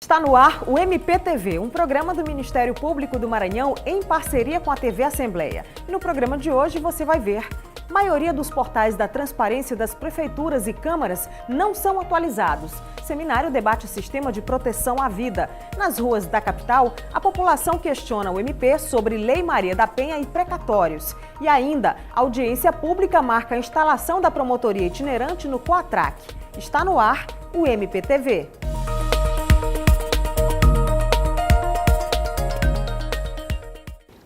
Está no ar o MPTV, um programa do Ministério Público do Maranhão em parceria com a TV Assembleia. E no programa de hoje você vai ver: a maioria dos portais da transparência das prefeituras e câmaras não são atualizados. Seminário debate sistema de proteção à vida. Nas ruas da capital, a população questiona o MP sobre Lei Maria da Penha e precatórios. E ainda, a audiência pública marca a instalação da promotoria itinerante no Coatrac. Está no ar o MPTV.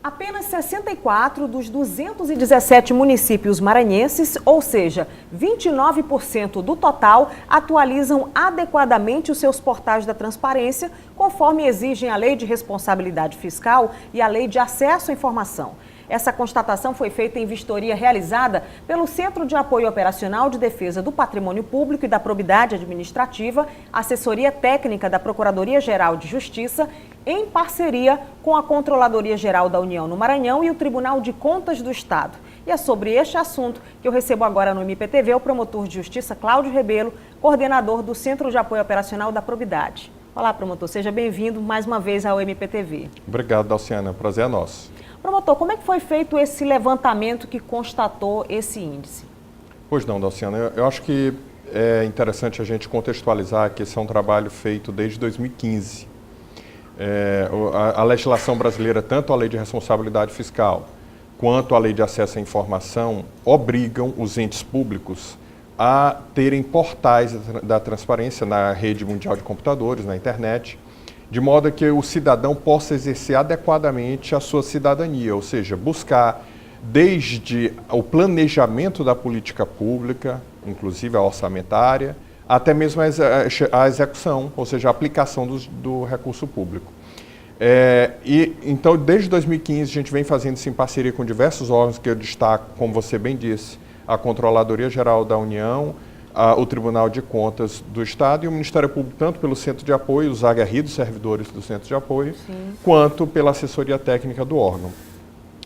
Apenas 64 dos 217 municípios maranhenses, ou seja, 29% do total, atualizam adequadamente os seus portais da transparência, conforme exigem a Lei de Responsabilidade Fiscal e a Lei de Acesso à Informação. Essa constatação foi feita em vistoria realizada pelo Centro de Apoio Operacional de Defesa do Patrimônio Público e da Probidade Administrativa, Assessoria Técnica da Procuradoria-Geral de Justiça, em parceria com a Controladoria-Geral da União no Maranhão e o Tribunal de Contas do Estado. E é sobre este assunto que eu recebo agora no MPTV o promotor de Justiça Cláudio Rebelo, coordenador do Centro de Apoio Operacional da Probidade. Olá, promotor, seja bem-vindo mais uma vez ao MPTV. Obrigado, Dalciana, o prazer é nosso. Promotor, como é que foi feito esse levantamento que constatou esse índice? Pois não, Dalciana, eu acho que é interessante a gente contextualizar que esse é um trabalho feito desde 2015. A legislação brasileira, tanto a Lei de Responsabilidade Fiscal quanto a Lei de Acesso à Informação, obrigam os entes públicos a terem portais da transparência na rede mundial de computadores, na internet, de modo que o cidadão possa exercer adequadamente a sua cidadania, ou seja, buscar desde o planejamento da política pública, inclusive a orçamentária, até mesmo a execução, ou seja, a aplicação do recurso público. Então, desde 2015, a gente vem fazendo isso em parceria com diversos órgãos, que eu destaco, como você bem disse, a Controladoria-Geral da União, o Tribunal de Contas do Estado e o Ministério Público, tanto pelo Centro de Apoio, os aguerridos servidores do Centro de Apoio, sim, quanto pela assessoria técnica do órgão.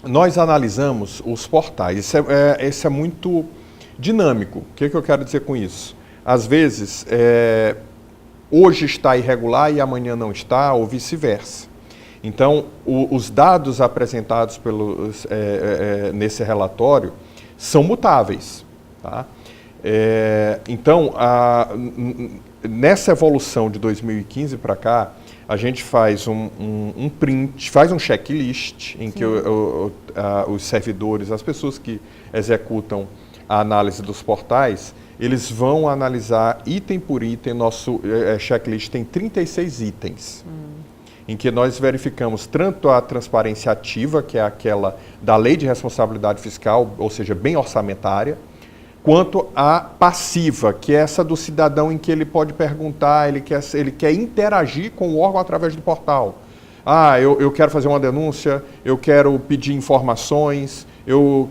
Nós analisamos os portais. Isso é muito dinâmico. O que eu quero dizer com isso? Às vezes, hoje está irregular e amanhã não está, ou vice-versa. Então, os dados apresentados nesse relatório são mutáveis, tá? Então, nessa evolução de 2015 para cá, a gente faz um print, faz um checklist em que os servidores, as pessoas que executam a análise dos portais, eles vão analisar item por item. Nosso checklist tem 36 itens, em que nós verificamos tanto a transparência ativa, que é aquela da Lei de Responsabilidade Fiscal, ou seja, bem orçamentária, quanto a passiva, que é essa do cidadão, em que ele pode perguntar, ele quer interagir com o órgão através do portal. Eu quero fazer uma denúncia, eu quero pedir informações, eu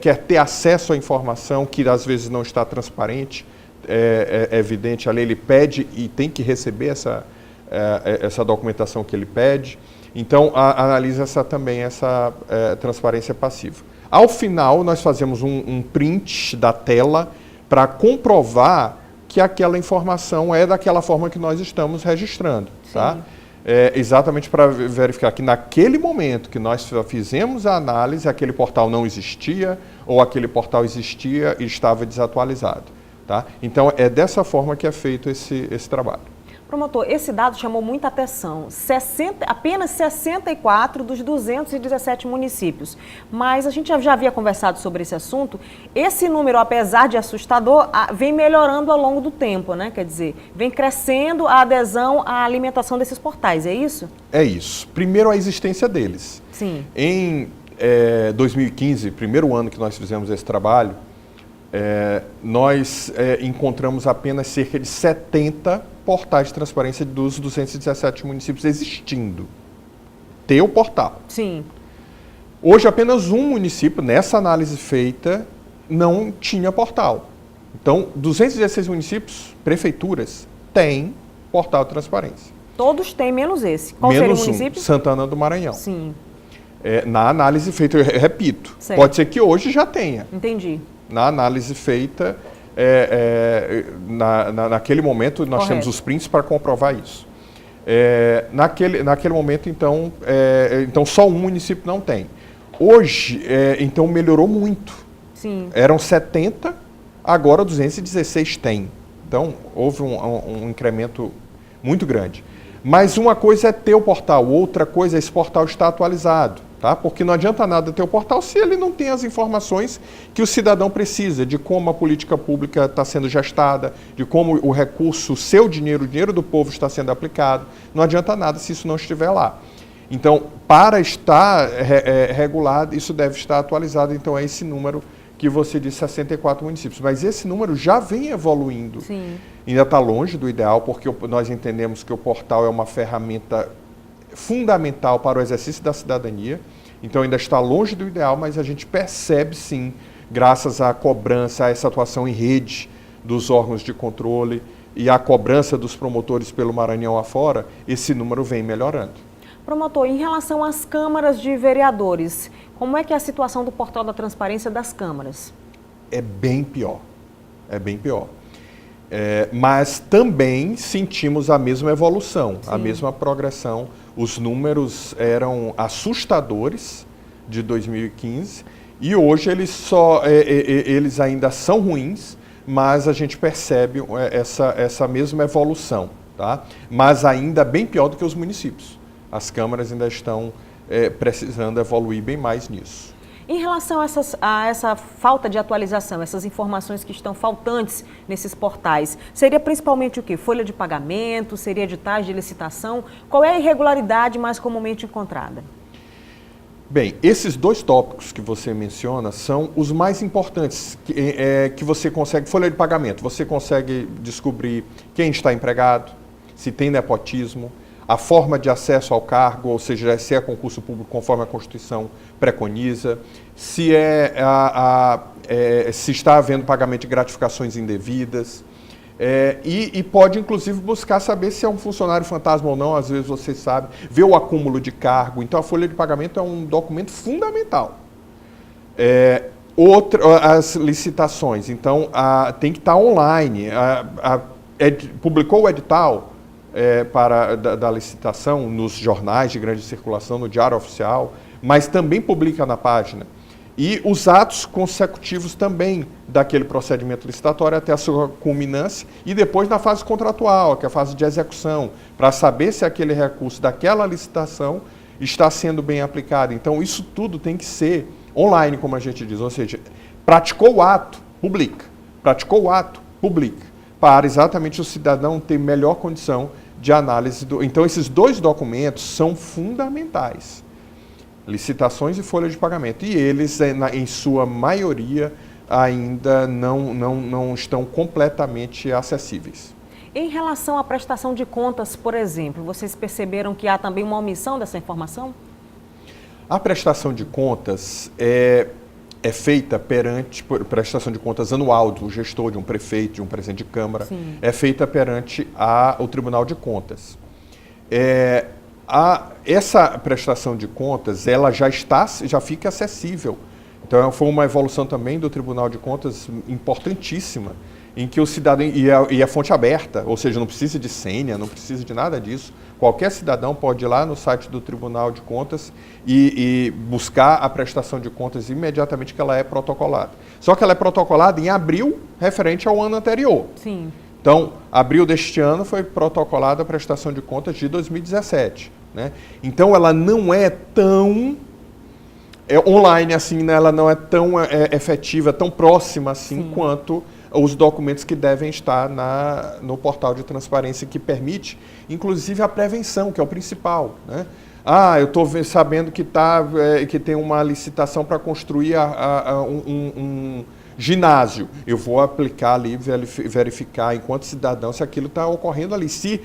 quero ter acesso à informação que às vezes não está transparente, é evidente, a lei ele pede e tem que receber essa documentação que ele pede. Então, analisa também essa transparência passiva. Ao final, nós fazemos um print da tela para comprovar que aquela informação é daquela forma que nós estamos registrando, tá? Exatamente para verificar que naquele momento que nós fizemos a análise, aquele portal não existia ou aquele portal existia e estava desatualizado, tá? Então, é dessa forma que é feito esse trabalho. Promotor, esse dado chamou muita atenção. Apenas 64 dos 217 municípios. Mas a gente já havia conversado sobre esse assunto. Esse número, apesar de assustador, vem melhorando ao longo do tempo, né? Quer dizer, vem crescendo a adesão à alimentação desses portais, é isso? É isso. Primeiro, a existência deles. Sim. Em 2015, primeiro ano que nós fizemos esse trabalho, nós encontramos apenas cerca de 70 portais de transparência dos 217 municípios existindo. Ter o portal. Sim. Hoje, apenas um município, nessa análise feita, não tinha portal. Então, 216 municípios, prefeituras, têm portal de transparência. Todos têm, menos esse. Qual seria o município? Santana do Maranhão. Sim. Na análise feita, eu repito, certo, pode ser que hoje já tenha. Entendi. Na análise feita, naquele momento, nós temos os prints para comprovar isso. Naquele momento, então, então, só um município não tem. Hoje, então, melhorou muito. Sim. Eram 70, agora 216 tem. Então, houve um incremento muito grande. Mas uma coisa é ter o portal, outra coisa é esse portal estar atualizado, tá? Porque não adianta nada ter o portal se ele não tem as informações que o cidadão precisa, de como a política pública está sendo gestada, de como o recurso, o seu dinheiro, o dinheiro do povo está sendo aplicado. Não adianta nada se isso não estiver lá. Então, para estar regulado, isso deve estar atualizado. Então, é esse número que você disse, 64 municípios. Mas esse número já vem evoluindo. Sim. Ainda está longe do ideal, porque nós entendemos que o portal é uma ferramenta fundamental para o exercício da cidadania. Então, ainda está longe do ideal, mas a gente percebe, sim, graças à cobrança, a essa atuação em rede dos órgãos de controle e à cobrança dos promotores pelo Maranhão afora, esse número vem melhorando. Promotor, em relação às câmaras de vereadores, como é que é a situação do portal da transparência das câmaras? É bem pior. É bem pior. Mas também sentimos a mesma evolução, sim, a mesma progressão. Os números eram assustadores de 2015 e hoje eles ainda são ruins, mas a gente percebe essa mesma evolução, tá? Mas ainda bem pior do que os municípios. As câmaras ainda estão precisando evoluir bem mais nisso. Em relação a essa falta de atualização, essas informações que estão faltantes nesses portais, seria principalmente o quê? Folha de pagamento, seria editais de licitação? Qual é a irregularidade mais comumente encontrada? Bem, esses dois tópicos que você menciona são os mais importantes que você consegue. Folha de pagamento, você consegue descobrir quem está empregado, se tem nepotismo, a forma de acesso ao cargo, ou seja, se é concurso público conforme a Constituição preconiza, se está havendo pagamento de gratificações indevidas, e pode inclusive buscar saber se é um funcionário fantasma ou não, às vezes você sabe, ver o acúmulo de cargo. Então a folha de pagamento é um documento fundamental. As licitações, então tem que estar online, publicou o edital, da licitação nos jornais de grande circulação, no Diário Oficial, mas também publica na página. E os atos consecutivos também daquele procedimento licitatório até a sua culminância e depois na fase contratual, que é a fase de execução, para saber se aquele recurso daquela licitação está sendo bem aplicado. Então, isso tudo tem que ser online, como a gente diz, ou seja, praticou o ato, publica. Praticou o ato, publica, para exatamente o cidadão ter melhor condição de análise. Então, esses dois documentos são fundamentais. Licitações e folha de pagamento. E eles, em sua maioria, ainda não estão completamente acessíveis. Em relação à prestação de contas, por exemplo, vocês perceberam que há também uma omissão dessa informação? A prestação de contas é feita por prestação de contas anual do gestor, de um prefeito, de um presidente de Câmara, sim, é feita perante o Tribunal de Contas. Essa prestação de contas, ela já fica acessível. Então, foi uma evolução também do Tribunal de Contas importantíssima, em que o cidadão, e é fonte aberta, ou seja, não precisa de senha, não precisa de nada disso. Qualquer cidadão pode ir lá no site do Tribunal de Contas e buscar a prestação de contas imediatamente que ela é protocolada. Só que ela é protocolada em abril, referente ao ano anterior. Sim. Então, abril deste ano foi protocolada a prestação de contas de 2017. Né? Então, ela não é tão online assim, né? Ela não é tão efetiva, tão próxima assim, sim, quanto os documentos que devem estar no portal de transparência, que permite, inclusive, a prevenção, que é o principal. Né? Eu estou sabendo que tem uma licitação para construir um ginásio. Eu vou aplicar ali, verificar enquanto cidadão se aquilo está ocorrendo ali. Se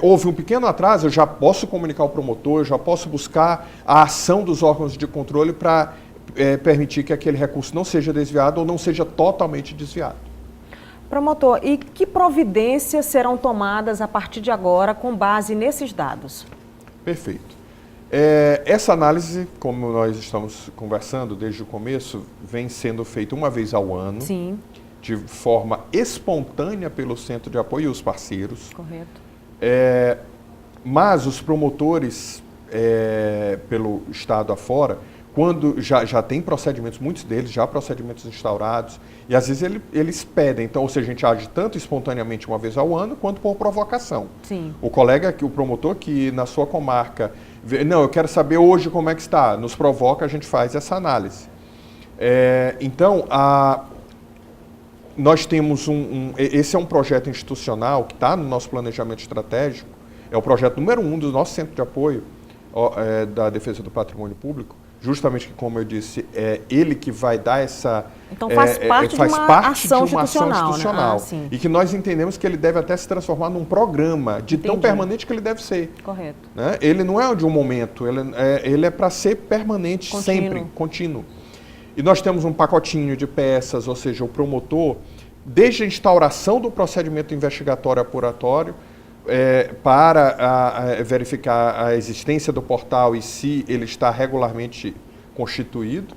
houve um pequeno atraso, eu já posso comunicar ao promotor, eu já posso buscar a ação dos órgãos de controle para permitir que aquele recurso não seja desviado ou não seja totalmente desviado. Promotor, e que providências serão tomadas a partir de agora com base nesses dados? Perfeito. Essa análise, como nós estamos conversando desde o começo, vem sendo feita uma vez ao ano, sim, de forma espontânea pelo Centro de Apoio e os parceiros. Correto. Mas os promotores, pelo Estado afora, quando já tem procedimentos, muitos deles já procedimentos instaurados, e às vezes eles pedem, então, ou seja, a gente age tanto espontaneamente uma vez ao ano, quanto por provocação. Sim. O colega, o promotor que na sua comarca, não, eu quero saber hoje como é que está, nos provoca, a gente faz essa análise. Então, nós temos esse é um projeto institucional que está no nosso planejamento estratégico, é o projeto número 1 do nosso centro de apoio da defesa do patrimônio público, justamente que, como eu disse, é ele que vai dar essa... Então faz parte de uma ação institucional. Né? E que nós entendemos que ele deve até se transformar num programa de tão permanente que ele deve ser. Correto. Né? Ele não é de um momento, ele é para ser permanente, sempre, contínuo. E nós temos um pacotinho de peças, ou seja, o promotor, desde a instauração do procedimento investigatório apuratório, para verificar a existência do portal e se ele está regularmente constituído,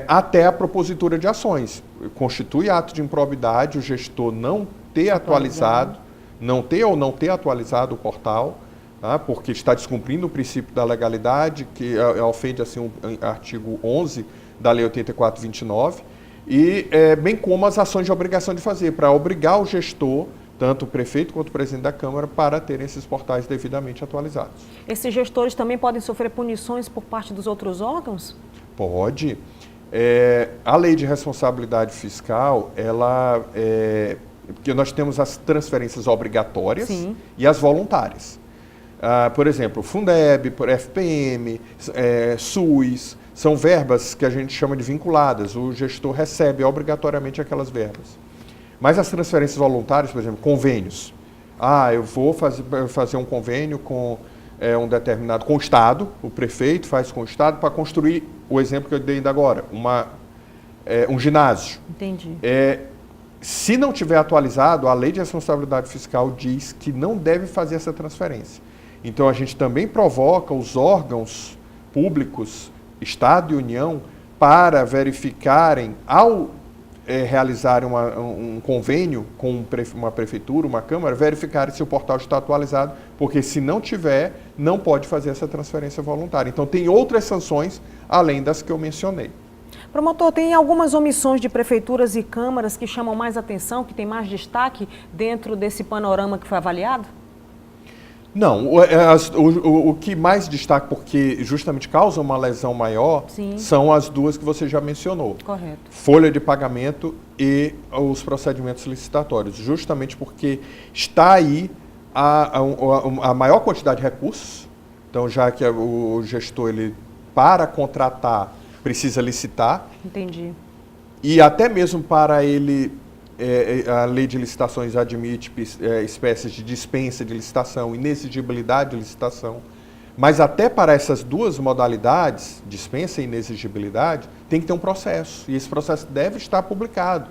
até a propositura de ações. Constitui ato de improbidade o gestor não ter atualizado o portal, tá? Porque está descumprindo o princípio da legalidade, que ofende assim, o artigo 11 da Lei 84/29, e bem como as ações de obrigação de fazer, para obrigar o gestor, tanto o prefeito quanto o presidente da Câmara, para terem esses portais devidamente atualizados. Esses gestores também podem sofrer punições por parte dos outros órgãos? Pode. A lei de responsabilidade fiscal, porque nós temos as transferências obrigatórias. Sim. E as voluntárias. Por exemplo, Fundeb, por FPM, SUS, são verbas que a gente chama de vinculadas. O gestor recebe obrigatoriamente aquelas verbas. Mas as transferências voluntárias, por exemplo, convênios. Eu vou fazer um convênio com um determinado, com o Estado, o prefeito faz com o Estado para construir, o exemplo que eu dei ainda agora, um ginásio. Entendi. Se não tiver atualizado, a Lei de Responsabilidade Fiscal diz que não deve fazer essa transferência. Então a gente também provoca os órgãos públicos, Estado e União, para verificarem, ao realizarem um convênio com uma prefeitura, uma câmara, verificarem se o portal está atualizado, porque se não tiver, não pode fazer essa transferência voluntária. Então tem outras sanções, além das que eu mencionei. Promotor, tem algumas omissões de prefeituras e câmaras que chamam mais atenção, que tem mais destaque dentro desse panorama que foi avaliado? Não, o que mais destaca, porque justamente causa uma lesão maior, sim, são as duas que você já mencionou. Correto. Folha de pagamento e os procedimentos licitatórios, justamente porque está aí a maior quantidade de recursos. Então, já que o gestor, para contratar, precisa licitar. Entendi. E até mesmo para ele... a lei de licitações admite espécies de dispensa de licitação, inexigibilidade de licitação, mas até para essas duas modalidades, dispensa e inexigibilidade, tem que ter um processo, e esse processo deve estar publicado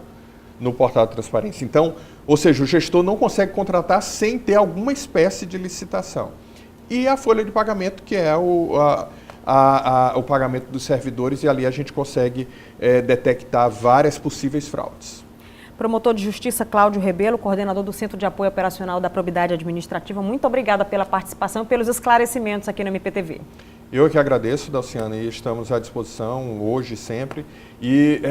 no portal de transparência. Então, ou seja, o gestor não consegue contratar sem ter alguma espécie de licitação. E a folha de pagamento, que é o pagamento dos servidores, e ali a gente consegue detectar várias possíveis fraudes. Promotor de Justiça Cláudio Rebelo, coordenador do Centro de Apoio Operacional da Probidade Administrativa, muito obrigada pela participação e pelos esclarecimentos aqui no MPTV. Eu que agradeço, Dalciana, e estamos à disposição hoje e sempre. E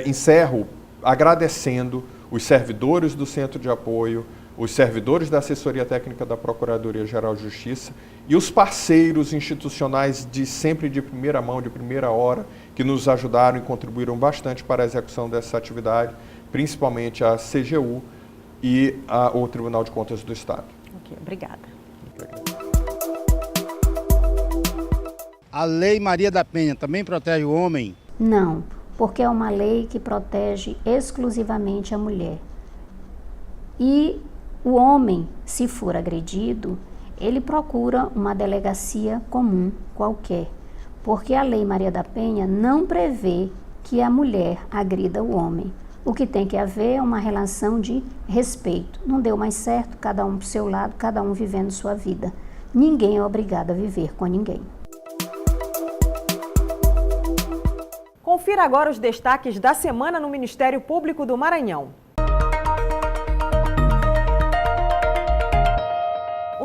encerro agradecendo os servidores do Centro de Apoio, os servidores da Assessoria Técnica da Procuradoria-Geral de Justiça e os parceiros institucionais sempre de primeira mão, de primeira hora, que nos ajudaram e contribuíram bastante para a execução dessa atividade, principalmente a CGU e o Tribunal de Contas do Estado. Ok, obrigada. A Lei Maria da Penha também protege o homem? Não, porque é uma lei que protege exclusivamente a mulher. E o homem, se for agredido, ele procura uma delegacia comum qualquer, porque a Lei Maria da Penha não prevê que a mulher agrida o homem. O que tem que haver é uma relação de respeito. Não deu mais certo, cada um para o seu lado, cada um vivendo sua vida. Ninguém é obrigado a viver com ninguém. Confira agora os destaques da semana no Ministério Público do Maranhão.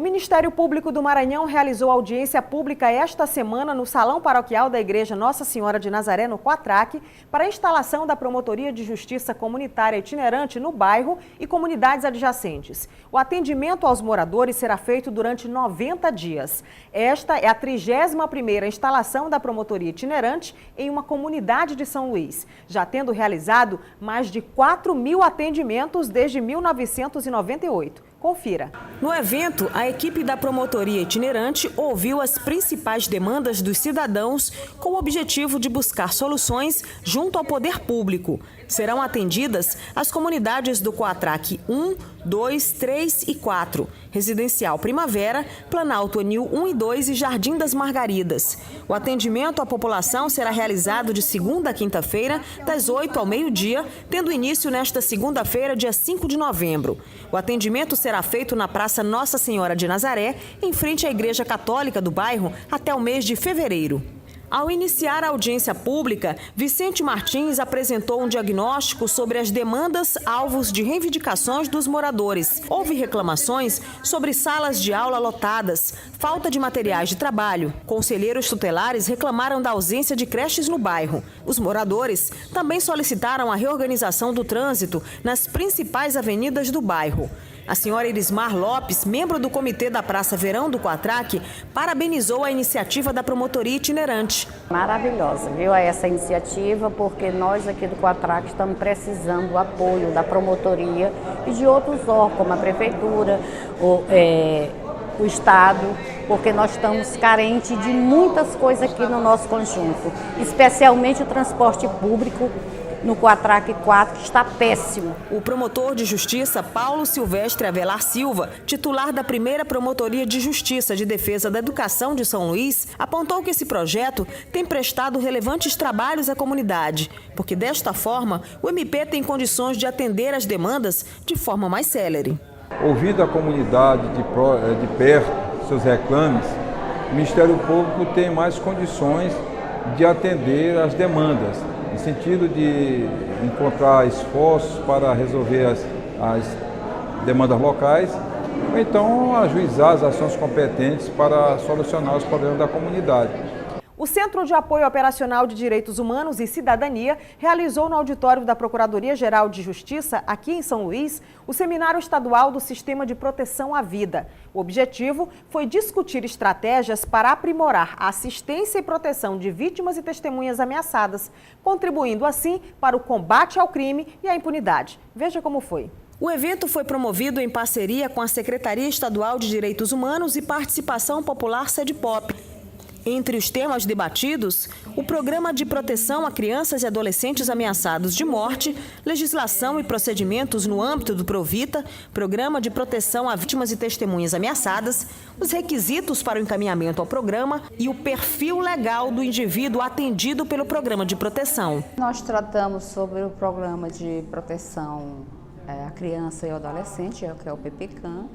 Ministério Público do Maranhão realizou audiência pública esta semana no Salão Paroquial da Igreja Nossa Senhora de Nazaré, no Quatraque, para a instalação da Promotoria de Justiça Comunitária itinerante no bairro e comunidades adjacentes. O atendimento aos moradores será feito durante 90 dias. Esta é a 31ª instalação da Promotoria itinerante em uma comunidade de São Luís, já tendo realizado mais de 4.000 atendimentos desde 1998. Confira. No evento, a equipe da Promotoria Itinerante ouviu as principais demandas dos cidadãos com o objetivo de buscar soluções junto ao poder público. Serão atendidas as comunidades do Quatraque 1, 2, 3 e 4, Residencial Primavera, Planalto Anil 1 e 2 e Jardim das Margaridas. O atendimento à população será realizado de segunda a quinta-feira, das 8 ao meio-dia, tendo início nesta segunda-feira, dia 5 de novembro. O atendimento será feito na Praça Nossa Senhora de Nazaré, em frente à Igreja Católica do bairro, até o mês de fevereiro. Ao iniciar a audiência pública, Vicente Martins apresentou um diagnóstico sobre as demandas alvos de reivindicações dos moradores. Houve reclamações sobre salas de aula lotadas, falta de materiais de trabalho. Conselheiros tutelares reclamaram da ausência de creches no bairro. Os moradores também solicitaram a reorganização do trânsito nas principais avenidas do bairro. A senhora Irismar Lopes, membro do Comitê da Praça Verão do Quatraque, parabenizou a iniciativa da Promotoria Itinerante. Maravilhosa, viu, essa iniciativa, porque nós aqui do Quatraque estamos precisando do apoio da Promotoria e de outros órgãos, como a Prefeitura, o Estado, porque nós estamos carentes de muitas coisas aqui no nosso conjunto, especialmente o transporte público. No Quatraque 4, que está péssimo. O promotor de justiça Paulo Silvestre Avelar Silva, titular da primeira Promotoria de Justiça de Defesa da Educação de São Luís, apontou que esse projeto tem prestado relevantes trabalhos à comunidade, porque desta forma o MP tem condições de atender às demandas de forma mais célere. Ouvindo a comunidade de perto, seus reclames, o Ministério Público tem mais condições de atender às demandas, no sentido de encontrar esforços para resolver as demandas locais, ou então ajuizar as ações competentes para solucionar os problemas da comunidade. O Centro de Apoio Operacional de Direitos Humanos e Cidadania realizou no auditório da Procuradoria-Geral de Justiça, aqui em São Luís, o Seminário Estadual do Sistema de Proteção à Vida. O objetivo foi discutir estratégias para aprimorar a assistência e proteção de vítimas e testemunhas ameaçadas, contribuindo assim para o combate ao crime e à impunidade. Veja como foi. O evento foi promovido em parceria com a Secretaria Estadual de Direitos Humanos e Participação Popular SEDPOP. Entre os temas debatidos, o Programa de Proteção a Crianças e Adolescentes Ameaçados de Morte, legislação e procedimentos no âmbito do Provita, Programa de Proteção a Vítimas e Testemunhas Ameaçadas, os requisitos para o encaminhamento ao programa e o perfil legal do indivíduo atendido pelo Programa de Proteção. Nós tratamos sobre o Programa de Proteção à Criança e ao Adolescente, que é o PPCAM.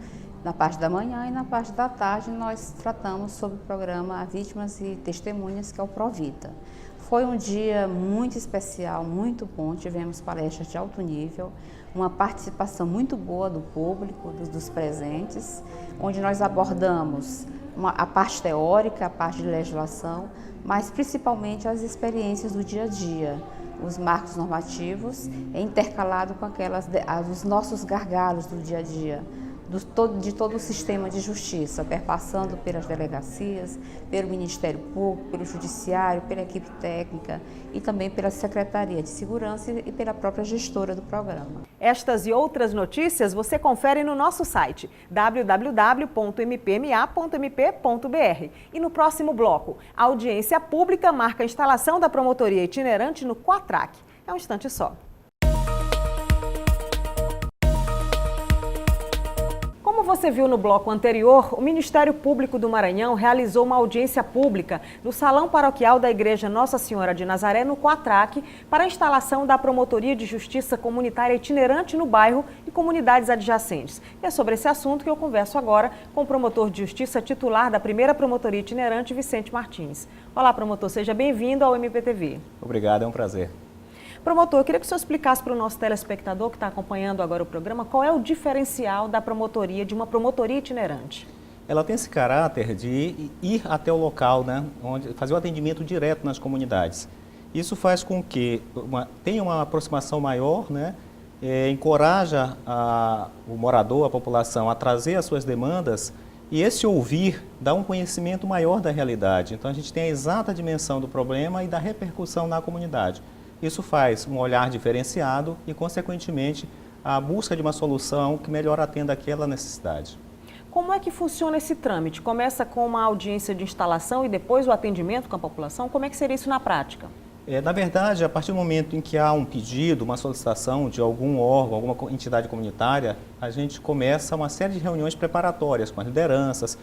Na parte da manhã e na parte da tarde nós tratamos sobre o programa Vítimas e Testemunhas, que é o Provita. Foi um dia muito especial, muito bom, tivemos palestras de alto nível, uma participação muito boa do público, dos presentes, onde nós abordamos a parte teórica, a parte de legislação, mas principalmente as experiências do dia a dia, os marcos normativos, intercalado com os nossos gargalos do dia a dia, de todo o sistema de justiça, perpassando pelas delegacias, pelo Ministério Público, pelo Judiciário, pela equipe técnica e também pela Secretaria de Segurança e pela própria gestora do programa. Estas e outras notícias você confere no nosso site www.mpma.mp.br. E no próximo bloco, a audiência pública marca a instalação da Promotoria Itinerante no Quatraque. É um instante só. Como você viu no bloco anterior, o Ministério Público do Maranhão realizou uma audiência pública no Salão Paroquial da Igreja Nossa Senhora de Nazaré, no Quatraque, para a instalação da Promotoria de Justiça Comunitária itinerante no bairro e comunidades adjacentes. E é sobre esse assunto que eu converso agora com o promotor de Justiça titular da primeira Promotoria Itinerante, Vicente Martins. Olá, promotor, seja bem-vindo ao MPTV. Obrigado, é um prazer. Promotor, eu queria que o senhor explicasse para o nosso telespectador que está acompanhando agora o programa qual é o diferencial da promotoria, de uma promotoria itinerante. ela tem esse caráter de ir até o local, né, onde fazer o atendimento direto nas comunidades. Isso faz com que tenha uma aproximação maior, né, encoraja o morador, a população, a trazer as suas demandas, e esse ouvir dá um conhecimento maior da realidade. Então a gente tem a exata dimensão do problema e da repercussão na comunidade. Isso faz um olhar diferenciado e, consequentemente, a busca de uma solução que melhor atenda aquela necessidade. Como é que funciona esse trâmite? Começa com uma audiência de instalação e depois o atendimento com a população? Como é que seria isso na prática? Na verdade, a partir do momento em que há um pedido, uma solicitação de algum órgão, alguma entidade comunitária, a gente começa uma série de reuniões preparatórias com as lideranças,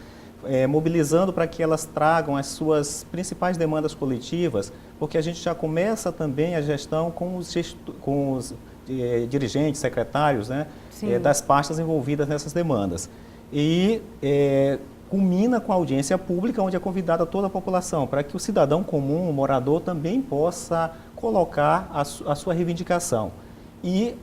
mobilizando para que elas tragam as suas principais demandas coletivas, porque a gente já começa também a gestão com os dirigentes, secretários, né, das pastas envolvidas nessas demandas. E culmina com a audiência pública, onde é convidada toda a população, para que o cidadão comum, o morador, também possa colocar a sua reivindicação. E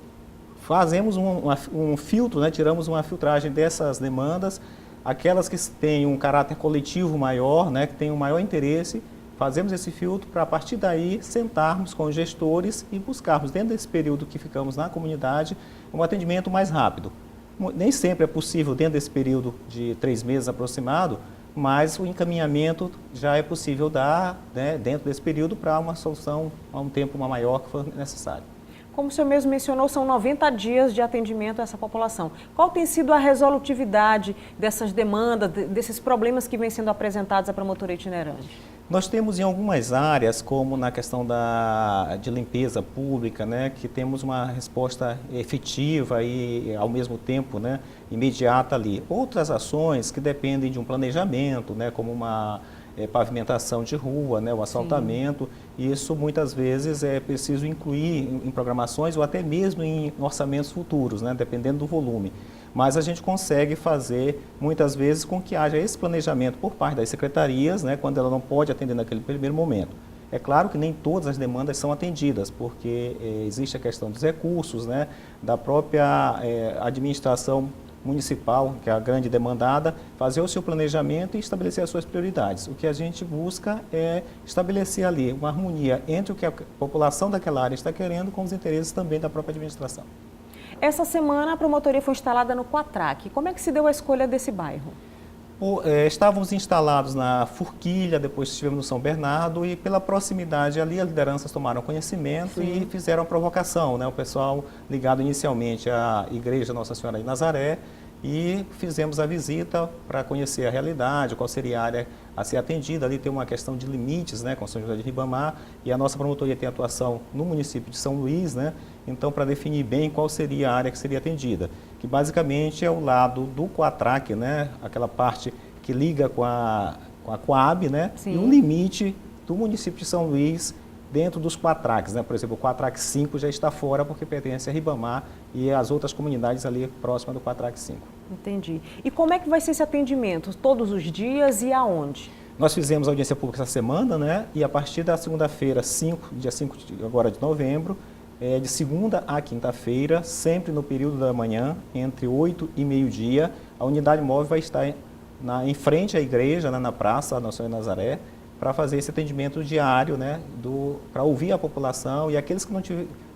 fazemos um filtro, né, tiramos uma filtragem dessas demandas, aquelas que têm um caráter coletivo maior, né, que têm um maior interesse, fazemos esse filtro para, a partir daí, sentarmos com os gestores e buscarmos, dentro desse período que ficamos na comunidade, um atendimento mais rápido. Nem sempre é possível, dentro desse período de 3 meses aproximado, mas o encaminhamento já é possível dar, né, dentro desse período, para uma solução a um tempo maior que for necessário. Como o senhor mesmo mencionou, são 90 dias de atendimento a essa população. Qual tem sido a resolutividade dessas demandas, desses problemas que vêm sendo apresentados à promotoria itinerante? Nós temos em algumas áreas, como na questão de limpeza pública, né, que temos uma resposta efetiva e, ao mesmo tempo, né, imediata ali. Outras ações que dependem de um planejamento, né, como uma pavimentação de rua, né, o asfaltamento, isso muitas vezes é preciso incluir em programações ou até mesmo em orçamentos futuros, né, dependendo do volume. Mas a gente consegue fazer, muitas vezes, com que haja esse planejamento por parte das secretarias, né, quando ela não pode atender naquele primeiro momento. É claro que nem todas as demandas são atendidas, porque existe a questão dos recursos, né, da própria administração municipal, que é a grande demandada, fazer o seu planejamento e estabelecer as suas prioridades. O que a gente busca é estabelecer ali uma harmonia entre o que a população daquela área está querendo com os interesses também da própria administração. Essa semana a promotoria foi instalada no Quatraque. Como é que se deu a escolha desse bairro? Estávamos instalados na Forquilha, depois estivemos no São Bernardo e pela proximidade ali as lideranças tomaram conhecimento e fizeram a provocação, né? O pessoal ligado inicialmente à Igreja Nossa Senhora de Nazaré, e fizemos a visita para conhecer a realidade, qual seria a área a ser atendida. Ali tem uma questão de limites, né, com São José de Ribamar, e a nossa promotoria tem atuação no município de São Luís, né, então para definir bem qual seria a área que seria atendida, que basicamente é o lado do Quatraque, né, aquela parte que liga com a Coab, né, e o limite do município de São Luís dentro dos Quatraques, né? Por exemplo, o Quatraque 5 já está fora porque pertence a Ribamar e as outras comunidades ali próximas do Quatraque 5. Entendi. E como é que vai ser esse atendimento? Todos os dias e aonde? Nós fizemos audiência pública essa semana, né? E a partir da segunda-feira, dia 5 agora de novembro, de segunda a quinta-feira, sempre no período da manhã, entre 8 e meio-dia, a unidade móvel vai estar em frente à igreja, né, na Praça Nossa Senhora de Nazaré, para fazer esse atendimento diário, né, para ouvir a população, e aqueles que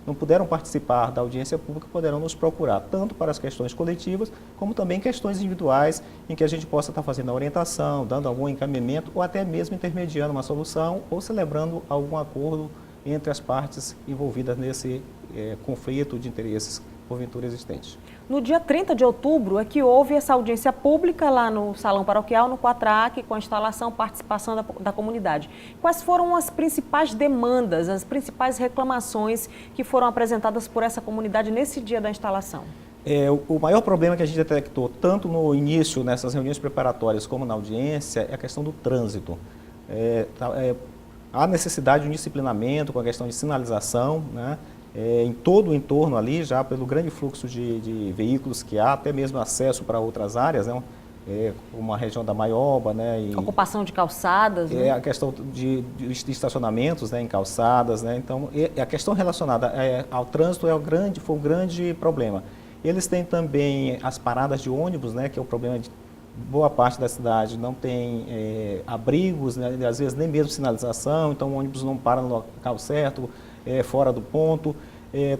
não puderam participar da audiência pública poderão nos procurar, tanto para as questões coletivas, como também questões individuais, em que a gente possa estar fazendo a orientação, dando algum encaminhamento, ou até mesmo intermediando uma solução, ou celebrando algum acordo entre as partes envolvidas nesse conflito de interesses porventura existentes. No dia 30 de outubro é que houve essa audiência pública lá no Salão Paroquial, no Quatraque, com a instalação, participação da comunidade. Quais foram as principais demandas, as principais reclamações que foram apresentadas por essa comunidade nesse dia da instalação? O maior problema que a gente detectou, tanto no início, nessas reuniões preparatórias, como na audiência, é a questão do trânsito. Há necessidade de um disciplinamento com a questão de sinalização, né? Em todo o entorno ali, já pelo grande fluxo de veículos que há, até mesmo acesso para outras áreas, né? Como a região da Maioba, né? Ocupação de calçadas, né? A questão de estacionamentos, né, em calçadas, né? Então, a questão relacionada ao trânsito foi um grande problema. Eles têm também as paradas de ônibus, né, que é o problema boa parte da cidade não tem abrigos, né, às vezes nem mesmo sinalização, então o ônibus não para no local certo, fora do ponto.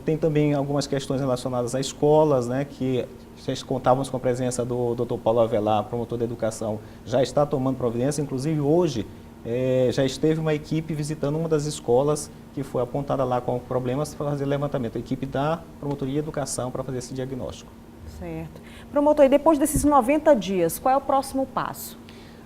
Tem também algumas questões relacionadas a escolas, né, que já contávamos com a presença do Dr. Paulo Avelar, promotor da educação, já está tomando providência, inclusive hoje já esteve uma equipe visitando uma das escolas que foi apontada lá com problemas para fazer levantamento, a equipe da Promotoria de Educação para fazer esse diagnóstico. Certo. Promotor, e depois desses 90 dias, qual é o próximo passo?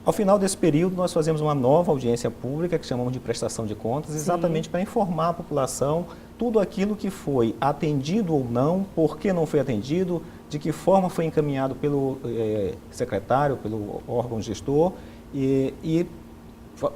Ao final desse período, nós fazemos uma nova audiência pública, que chamamos de prestação de contas, exatamente para informar a população tudo aquilo que foi atendido ou não, por que não foi atendido, de que forma foi encaminhado pelo secretário, pelo órgão gestor e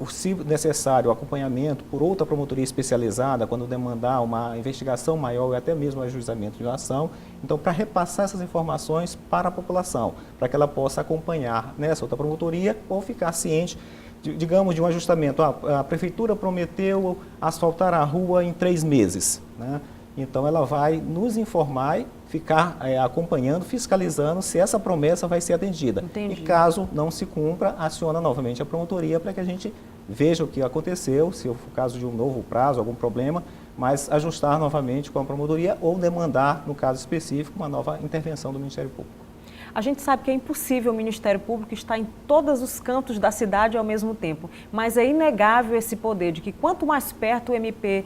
se necessário, o acompanhamento por outra promotoria especializada, quando demandar uma investigação maior e até mesmo um ajuizamento de uma ação. Então, para repassar essas informações para a população, para que ela possa acompanhar nessa outra promotoria ou ficar ciente, digamos, de um ajustamento. A prefeitura prometeu asfaltar a rua em 3 meses, né? Então, ela vai nos informar e ficar acompanhando, fiscalizando se essa promessa vai ser atendida. Entendi. E caso não se cumpra, aciona novamente a promotoria para que a gente veja o que aconteceu, se for o caso de um novo prazo, algum problema, mas ajustar novamente com a promotoria ou demandar, no caso específico, uma nova intervenção do Ministério Público. A gente sabe que é impossível o Ministério Público estar em todos os cantos da cidade ao mesmo tempo, mas é inegável esse poder de que quanto mais perto o MP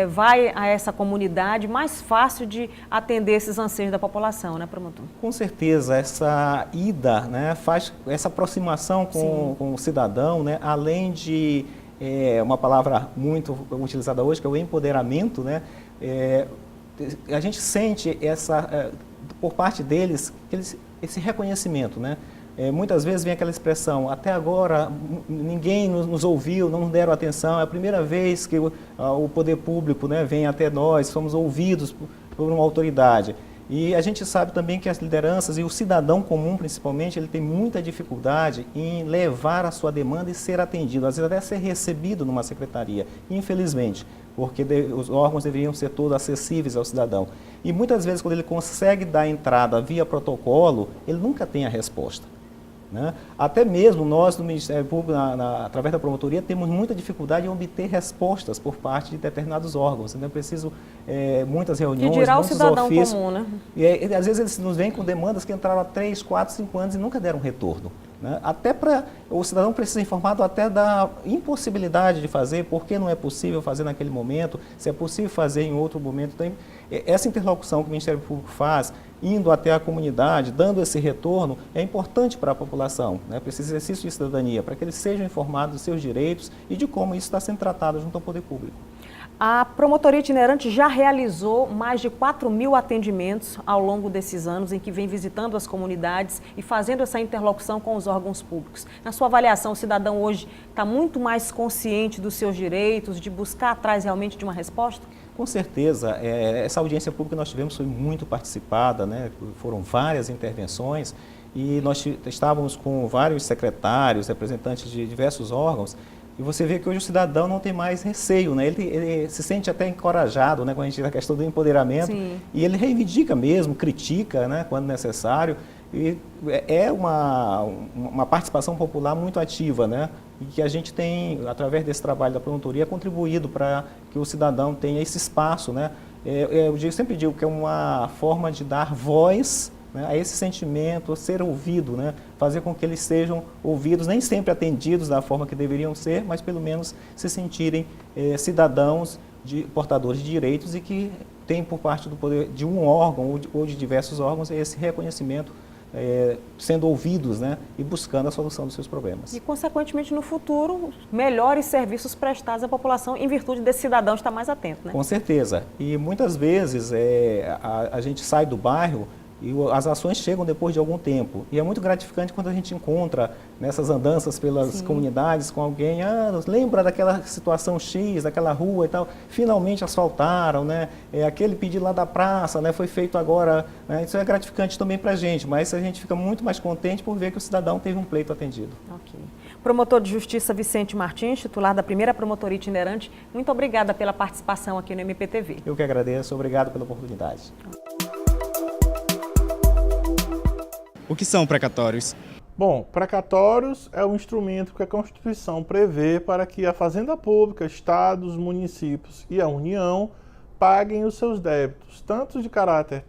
vai a essa comunidade, mais fácil de atender esses anseios da população, né, promotor? Com certeza, essa ida, né, faz essa aproximação com o cidadão, né, além de uma palavra muito utilizada hoje, que é o empoderamento, né, a gente sente por parte deles, esse reconhecimento, né? Muitas vezes vem aquela expressão, até agora ninguém nos ouviu, não nos deram atenção, é a primeira vez que o poder público, né, vem até nós, somos ouvidos por uma autoridade. E a gente sabe também que as lideranças e o cidadão comum, principalmente, ele tem muita dificuldade em levar a sua demanda e ser atendido, às vezes até ser recebido numa secretaria, infelizmente, porque os órgãos deveriam ser todos acessíveis ao cidadão. E muitas vezes, quando ele consegue dar entrada via protocolo, ele nunca tem a resposta, né? Até mesmo nós, do Ministério Público, através da promotoria, temos muita dificuldade em obter respostas por parte de determinados órgãos. Então é preciso muitas reuniões, que dirá muitos o cidadão ofícios. comum, né? E às vezes eles nos vêm com demandas que entraram há 3, 4, 5 anos e nunca deram retorno, né? Até o cidadão precisa ser informado até da impossibilidade de fazer, por que não é possível fazer naquele momento, se é possível fazer em outro momento. Então, essa interlocução que o Ministério Público faz, indo até a comunidade, dando esse retorno, é importante para a população, né? Para esse exercício de cidadania, para que eles sejam informados dos seus direitos e de como isso está sendo tratado junto ao poder público. A promotoria itinerante já realizou mais de 4.000 atendimentos ao longo desses anos em que vem visitando as comunidades e fazendo essa interlocução com os órgãos públicos. Na sua avaliação, o cidadão hoje está muito mais consciente dos seus direitos, de buscar atrás realmente de uma resposta? Com certeza, essa audiência pública que nós tivemos foi muito participada, né? Foram várias intervenções e nós estávamos com vários secretários, representantes de diversos órgãos. E você vê que hoje o cidadão não tem mais receio, né? Ele se sente até encorajado, né, quando a gente diz a questão do empoderamento. Sim. E ele reivindica mesmo, critica, né, quando necessário. E é uma participação popular muito ativa, né? E que a gente tem, através desse trabalho da promotoria, contribuído para que o cidadão tenha esse espaço, né? Eu sempre digo que é uma forma de dar voz, né, a esse sentimento, ser ouvido, né, fazer com que eles sejam ouvidos, nem sempre atendidos da forma que deveriam ser, mas pelo menos se sentirem cidadãos, portadores de direitos e que têm por parte do poder de um órgão ou de diversos órgãos esse reconhecimento, sendo ouvidos, né, e buscando a solução dos seus problemas. E, consequentemente, no futuro, melhores serviços prestados à população em virtude desse cidadão estar mais atento, né? Com certeza. E muitas vezes a gente sai do bairro e as ações chegam depois de algum tempo. E é muito gratificante quando a gente encontra nessas andanças pelas Sim. comunidades com alguém, lembra daquela situação X, daquela rua e tal, finalmente asfaltaram, né? Aquele pedido lá da praça, né, foi feito agora, né? Isso é gratificante também para a gente, mas a gente fica muito mais contente por ver que o cidadão teve um pleito atendido. Ok. Promotor de Justiça Vicente Martins, titular da primeira promotoria itinerante, muito obrigada pela participação aqui no MPTV. Eu que agradeço, obrigado pela oportunidade. O que são precatórios? Bom, precatórios é o instrumento que a Constituição prevê para que a Fazenda Pública, estados, municípios e a União paguem os seus débitos, tanto de caráter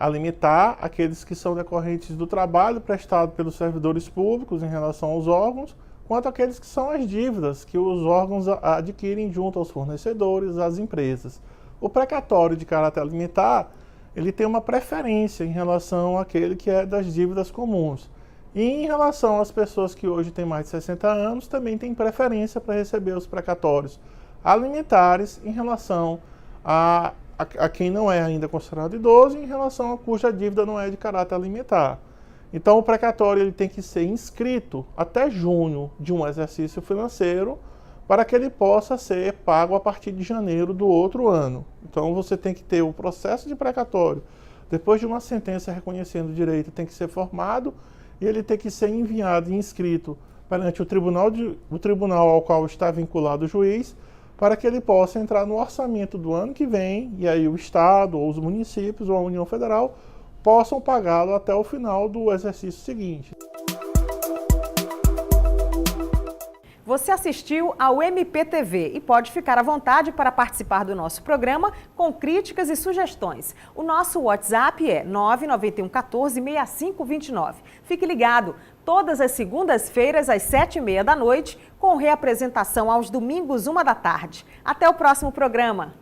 alimentar, aqueles que são decorrentes do trabalho prestado pelos servidores públicos em relação aos órgãos, quanto aqueles que são as dívidas que os órgãos adquirem junto aos fornecedores, às empresas. O precatório de caráter alimentar, ele tem uma preferência em relação àquele que é das dívidas comuns. E em relação às pessoas que hoje têm mais de 60 anos, também tem preferência para receber os precatórios alimentares em relação a quem não é ainda considerado idoso, em relação a cuja dívida não é de caráter alimentar. Então o precatório ele tem que ser inscrito até junho de um exercício financeiro para que ele possa ser pago a partir de janeiro do outro ano. Então você tem que ter o processo de precatório, depois de uma sentença reconhecendo o direito, tem que ser formado e ele tem que ser enviado e inscrito perante o tribunal ao qual está vinculado o juiz, para que ele possa entrar no orçamento do ano que vem, e aí o Estado, ou os municípios, ou a União Federal, possam pagá-lo até o final do exercício seguinte. Você assistiu ao MPTV e pode ficar à vontade para participar do nosso programa com críticas e sugestões. O nosso WhatsApp é 991 14 6529. Fique ligado, todas as segundas-feiras às 7h30 da noite, com reapresentação aos domingos 1 da tarde. Até o próximo programa.